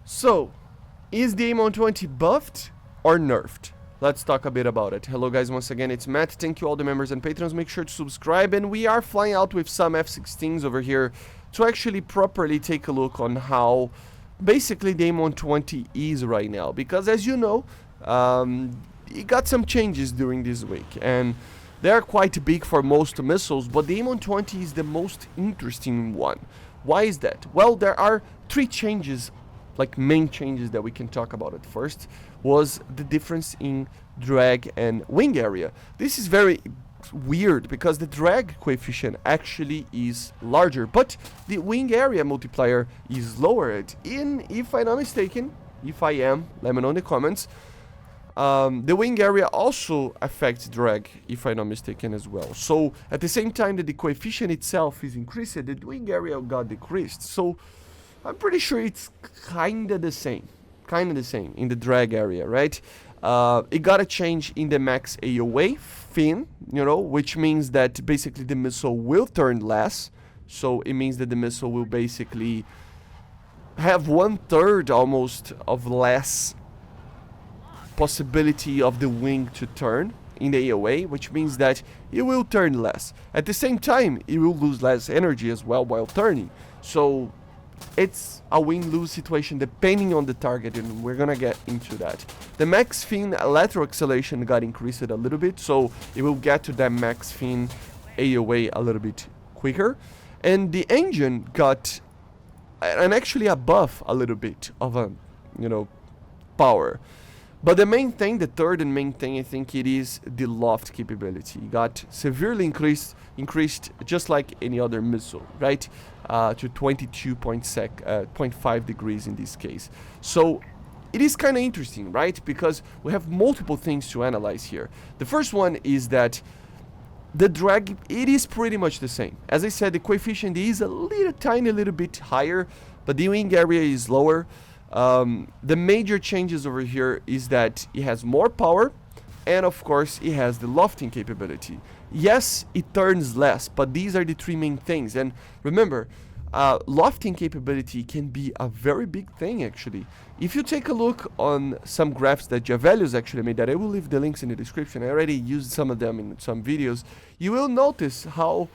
So, is the AIM-120 buffed or nerfed? Let's talk a bit about it. Hello guys, once again, it's Matt. Thank you all the members and patrons. Make sure to subscribe. And we are flying out with some F-16s over here to actually properly take a look on how basically the AIM-120 is right now. Because as you know, it got some changes during this week. And they are quite big for most missiles, but the AIM-120 is the most interesting one. Why is that? Well, there are three changes, like main changes that we can talk about. At first was the difference in drag and wing area. This is very weird because the drag coefficient actually is larger, but the wing area multiplier is lowered. If I'm not mistaken, if I am, let me know in the comments. The wing area also affects drag, if I'm not mistaken as well. So at the same time that the coefficient itself is increased, the wing area got decreased. So I'm pretty sure it's kinda the same in the drag area, right? It got a change in the max AOA fin, which means that basically the missile will turn less. So it means that the missile will basically have 1/3 almost of less possibility of the wing to turn in the AOA, which means that it will turn less. At the same time, it will lose less energy as well while turning. So it's a win-lose situation depending on the target, and we're gonna get into that. The max fin lateral acceleration got increased a little bit, so it will get to that max fin AOA a little bit quicker. And the engine got actually a buff a little bit of a power. But the main thing, the third and main thing, I think it is the loft capability. It got severely increased just like any other missile, right? To 22.5 degrees in this case. So it is kind of interesting, right? Because we have multiple things to analyze here. The first one is that the drag, it is pretty much the same. As I said, the coefficient is a tiny little bit higher, but the wing area is lower. The major changes over here is that it has more power, and of course it has the lofting capability. Yes, it turns less, but these are the three main things. And remember, lofting capability can be a very big thing actually. If you take a look on some graphs that Jevelius actually made, that I will leave the links in the description, I already used some of them in some videos, you will notice how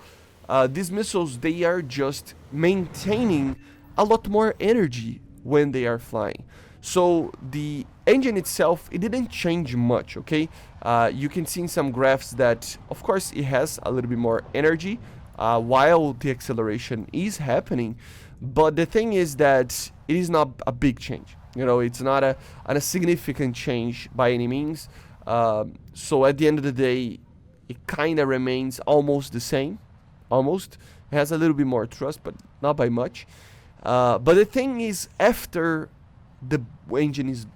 these missiles, they are just maintaining a lot more energy when they are flying. So the engine itself, it didn't change much, okay? You can see in some graphs that, of course, it has a little bit more energy while the acceleration is happening. But the thing is that it is not a big change. It's not a significant change by any means. So at the end of the day, it kind of remains almost the same. Almost. It has a little bit more thrust, but not by much. But the thing is, after the engine is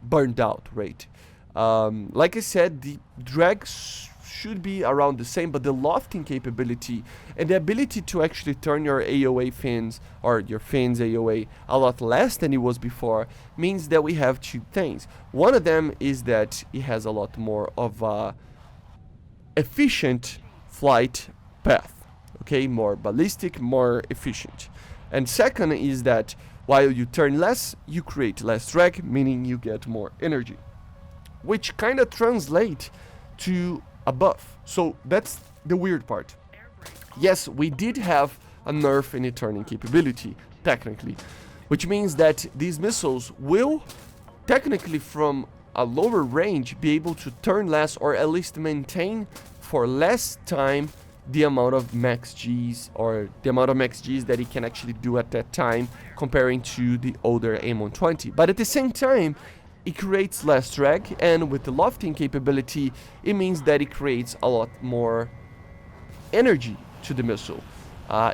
burned out, right? Like I said, the drag should be around the same, but the lofting capability and the ability to actually turn your AOA fins or your fins AOA a lot less than it was before means that we have two things. One of them is that it has a lot more of a efficient flight path, okay? More ballistic, more efficient. And second is that while you turn less, you create less drag, meaning you get more energy, which kind of translates to a buff. So that's the weird part. Yes, we did have a nerf in the turning capability, technically, which means that these missiles will technically from a lower range be able to turn less, or at least maintain for less time the amount of max Gs, or the amount of max Gs that it can actually do at that time comparing to the older AIM-120. But at the same time, it creates less drag, and with the lofting capability, it means that it creates a lot more energy to the missile.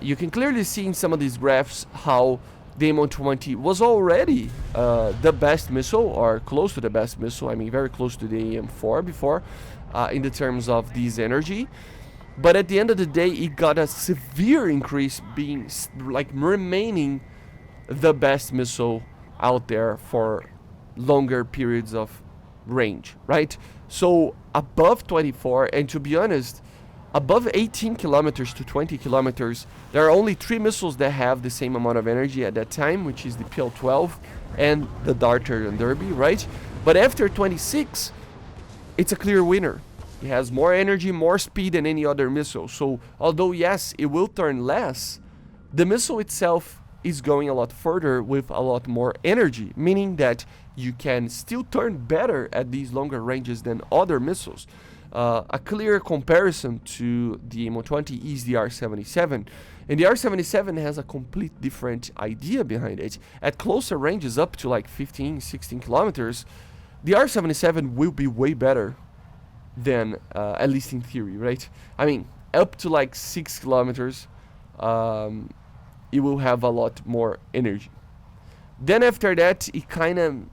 You can clearly see in some of these graphs how the AIM-120 was already the best missile, or close to the best missile. I mean, very close to the AIM-4 before, in the terms of this energy. But at the end of the day, it got a severe increase, being like remaining the best missile out there for longer periods of range, right? So above 24, and to be honest, above 18 kilometers to 20 kilometers, there are only 3 missiles that have the same amount of energy at that time, which is the PL-12 and the Darter and Derby, right? But after 26, it's a clear winner. It has more energy, more speed than any other missile. So although yes, it will turn less, the missile itself is going a lot further with a lot more energy, meaning that you can still turn better at these longer ranges than other missiles. A clear comparison to the AIM-120 is the R-77, and the R-77 has a complete different idea behind it. At closer ranges up to like 15, 16 kilometers, the R-77 will be way better than, at least in theory, right? I mean, up to like 6 kilometers, it will have a lot more energy. Then after that, it kind of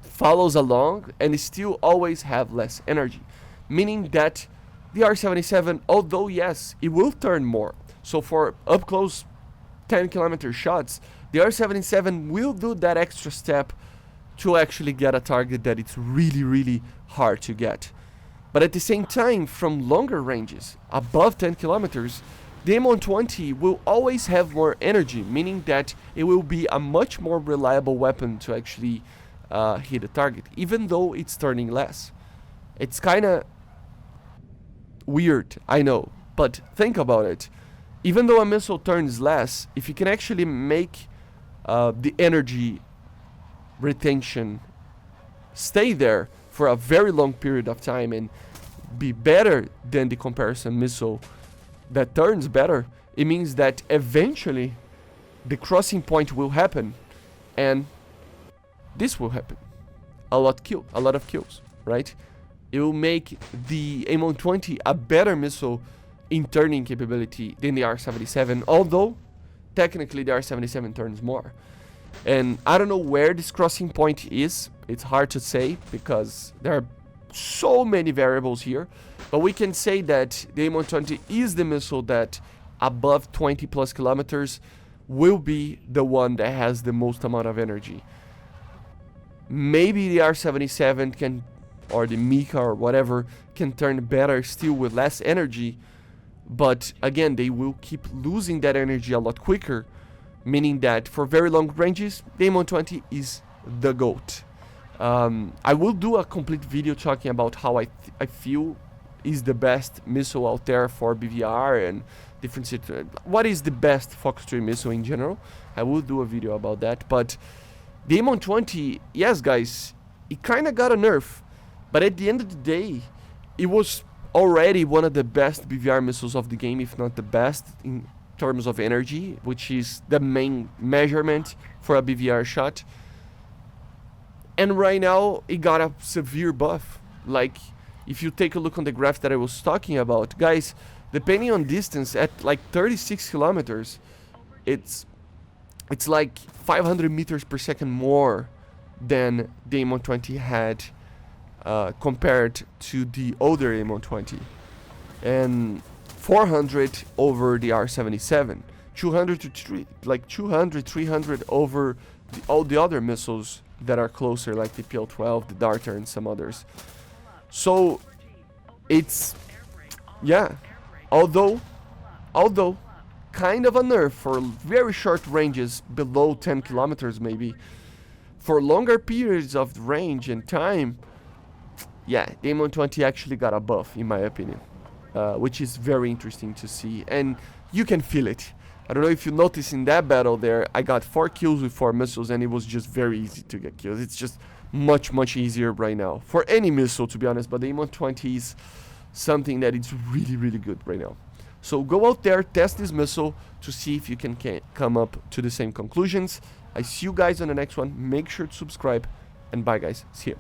follows along and still always have less energy. Meaning that the R-77, although yes, it will turn more. So for up close 10 kilometer shots, the R-77 will do that extra step to actually get a target that it's really, really hard to get. But at the same time, from longer ranges, above 10 kilometers, the AIM-120 will always have more energy, meaning that it will be a much more reliable weapon to actually hit a target, even though it's turning less. It's kind of weird, I know, but think about it. Even though a missile turns less, if you can actually make the energy retention stay there for a very long period of time and be better than the comparison missile that turns better, it means that eventually the crossing point will happen and this will happen. A lot of kills, right? It will make the AIM-120 a better missile in turning capability than the R-77, although technically the R-77 turns more. And I don't know where this crossing point is. It's hard to say because there are so many variables here, but we can say that the AIM-120 is the missile that above 20 plus kilometers will be the one that has the most amount of energy. Maybe the R-77 can, or the Mika or whatever, can turn better still with less energy, but again, they will keep losing that energy a lot quicker, meaning that for very long ranges, the AIM-120 is the GOAT. I will do a complete video talking about how I feel is the best missile out there for BVR and different situations. What is the best Fox 3 missile in general? I will do a video about that, but the AIM-120, yes guys, it kind of got a nerf, but at the end of the day, it was already one of the best BVR missiles of the game, if not the best in terms of energy, which is the main measurement for a BVR shot. And right now, it got a severe buff. Like, if you take a look on the graph that I was talking about, guys, depending on distance, at like 36 kilometers, it's like 500 meters per second more than the AIM-120 had compared to the older AIM-120. And 400 over the R-77, 200 to 300 over all the other missiles that are closer, like the PL-12, the Darter, and some others. So it's, yeah, although kind of a nerf for very short ranges below 10 kilometers maybe, for longer periods of range and time, yeah, the AIM-120 actually got a buff, in my opinion, which is very interesting to see, and you can feel it. I don't know if you noticed in that battle there, I got 4 kills with 4 missiles, and it was just very easy to get kills. It's just much easier right now for any missile, to be honest, but the AIM-120 is something that is really good right now. So go out there, test this missile to see if you can come up to the same conclusions. I see you guys on the next one. Make sure to subscribe, and bye guys. See you.